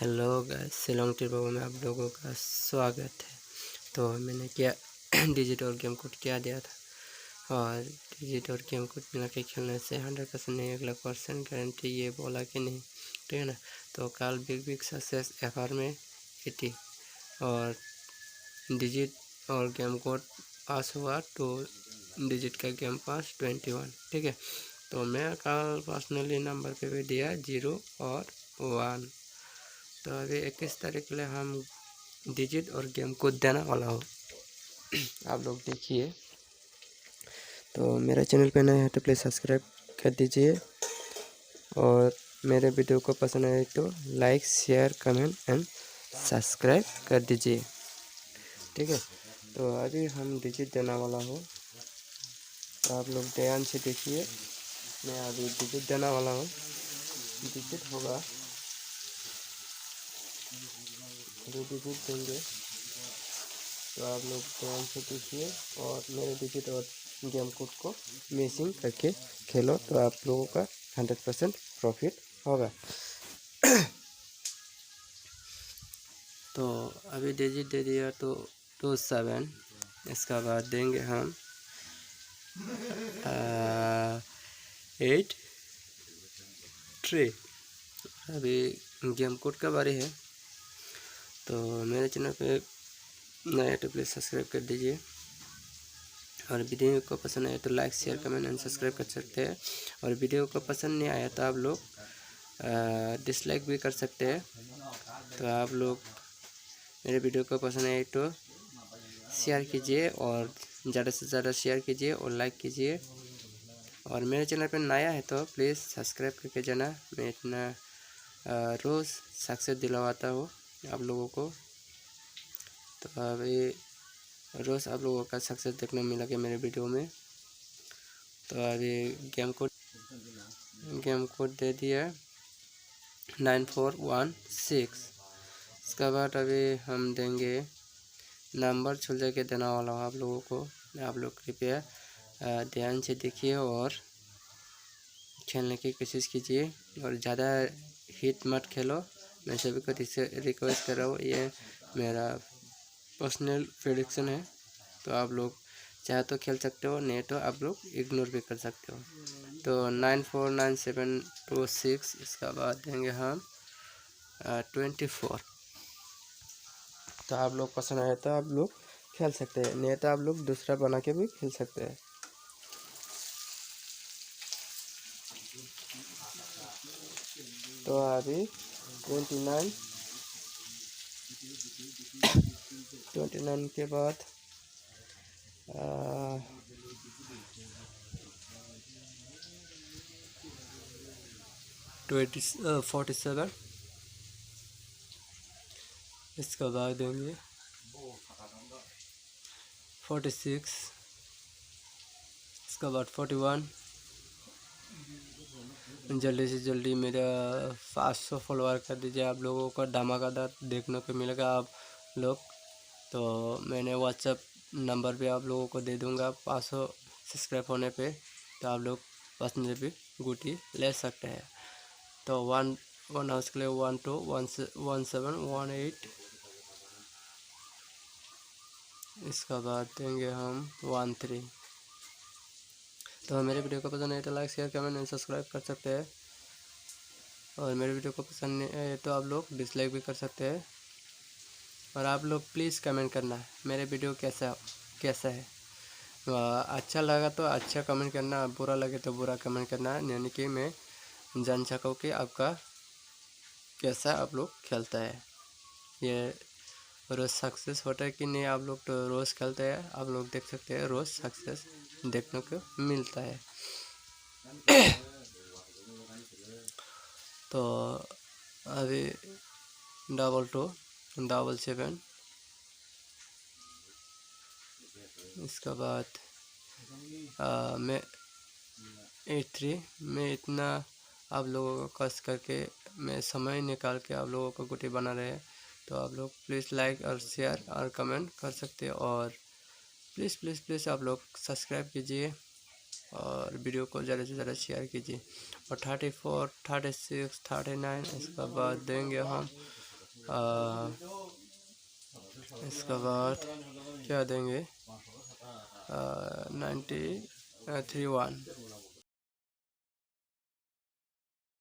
Hello guys, Shillong टिरबाबू में आप लोगों का स्वागत है। तो मैंने क्या डिजिट और गेम कोड क्या दिया था, और डिजिट और गेम कोड मिला के खेलने से 100% नहीं 1,00,000% गारंटी, ये बोला कि नहीं, ठीक है ना। तो कल बिग सक्सेस FR में 80 और डिजिट और गेम कोड पास हुआ, तो डिजिट का गेम पास 21, ठीक है। तो मैं कल पर्सनली नंबर पे भी दिया 0 और 1। तो अभी 21 तारीख के लिए हम डिजिट और गेम को देने वाला हो। आप लोग देखिए। तो मेरे चैनल पे नए हैं तो प्लीज़ सब्सक्राइब कर दीजिए, और मेरे वीडियो को पसंद आए तो like share comment and subscribe कर दीजिए, ठीक है। तो अभी हम डिजिट देने वाला हो, तो आप लोग ध्यान से देखिए। मैं अभी डिजिट देने वाला हूँ। डिजिट होगा, अभी डिजिट देंगे, तो आप लोग ध्यान से देखिए और मेरे डिजिट और गेम कोड को मिसिंग करके खेलो, तो आप लोगों का 100% प्रॉफिट होगा। तो अभी डिजिट दे दिया तो 27, इसका बाद देंगे हम 8 3। अभी गेम कोड का बारी है। तो मेरे चैनल पे नया तो प्लीज़ सब्सक्राइब कर दीजिए, और वीडियो को पसंद आए तो like share comment and subscribe कर सकते हैं। और वीडियो को पसंद नहीं आया तो आप लोग डिसलाइक भी कर सकते हैं। तो आप लोग मेरे वीडियो को पसंद आए तो शेयर कीजिए, और ज़्यादा से ज़्यादा शेयर कीजिए और लाइक कीजिए। और मेरे चैनल पर नया है तो प्लीज़ सब्सक्राइब करके जाना। मैं इतना रोज़ सक्सेस दिलवाता हूँ आप लोगों को। तो अभी रोज़ आप लोगों का सक्सेस देखने मिलेगा मेरे वीडियो में। तो अभी गेम कोड दे दिया 9416। इसका बाद अभी हम देंगे नंबर छुल के देने वाला हूँ आप लोगों को। आप लोग कृपया ध्यान से देखिए और खेलने की कोशिश कीजिए, और ज़्यादा हिट मत खेलो। मैं सभी को रिक्वेस्ट कर रहा हूँ, ये मेरा पर्सनल प्रेडिक्शन है। तो आप लोग चाहे तो खेल सकते हो, नहीं तो आप लोग इग्नोर भी कर सकते हो। तो 949726, इसका बाद देंगे हम 24। तो आप लोग पसंद आए तो आप लोग खेल सकते हैं, नहीं तो आप लोग दूसरा बना के भी खेल सकते हैं। तो अभी 29 के बाद 47, इसका बाद देंगे 46, इसका बाद 41। जल्दी से जल्दी मेरा 500 फॉलोअर कर दीजिए। आप लोगों को धमाकेदार देखने को मिलेगा आप लोग। तो मैंने व्हाट्सएप नंबर भी आप लोगों को दे दूंगा 500 सब्सक्राइब होने पे, तो आप लोग पर्सनली भी गुटी ले सकते हैं। तो वन हाउस के लिए 121718, इसका बाद देंगे हम 13। तो मेरे वीडियो को पसंद है तो like share comment and subscribe कर सकते हैं, और मेरे वीडियो को पसंद नहीं है तो आप लोग डिसलाइक भी कर सकते हैं। और आप लोग प्लीज़ कमेंट करना मेरे वीडियो कैसा है। अच्छा लगा तो अच्छा कमेंट करना, बुरा लगे तो बुरा कमेंट करना, यानी कि मैं जान सकूँ कि आपका कैसा आप लोग खेलता है। ये रोज़ सक्सेस होता है कि नहीं, आप लोग तो रोज़ खेलते हैं, आप लोग देख सकते हैं रोज़ सक्सेस देखने को मिलता है। तो अभी 2227, इसका बाद मैं 83। मैं इतना आप लोगों को कष्ट करके मैं समय निकाल के आप लोगों को गुटी बना रहे हैं। तो आप लोग प्लीज़ लाइक और शेयर और कमेंट कर सकते हैं, और प्लीज़ प्लीज़ प्लीज़ आप लोग सब्सक्राइब कीजिए और वीडियो को ज़्यादा से ज़्यादा शेयर कीजिए। और 34 36 39, इसका बाद देंगे हम इसके बाद क्या देंगे 93 1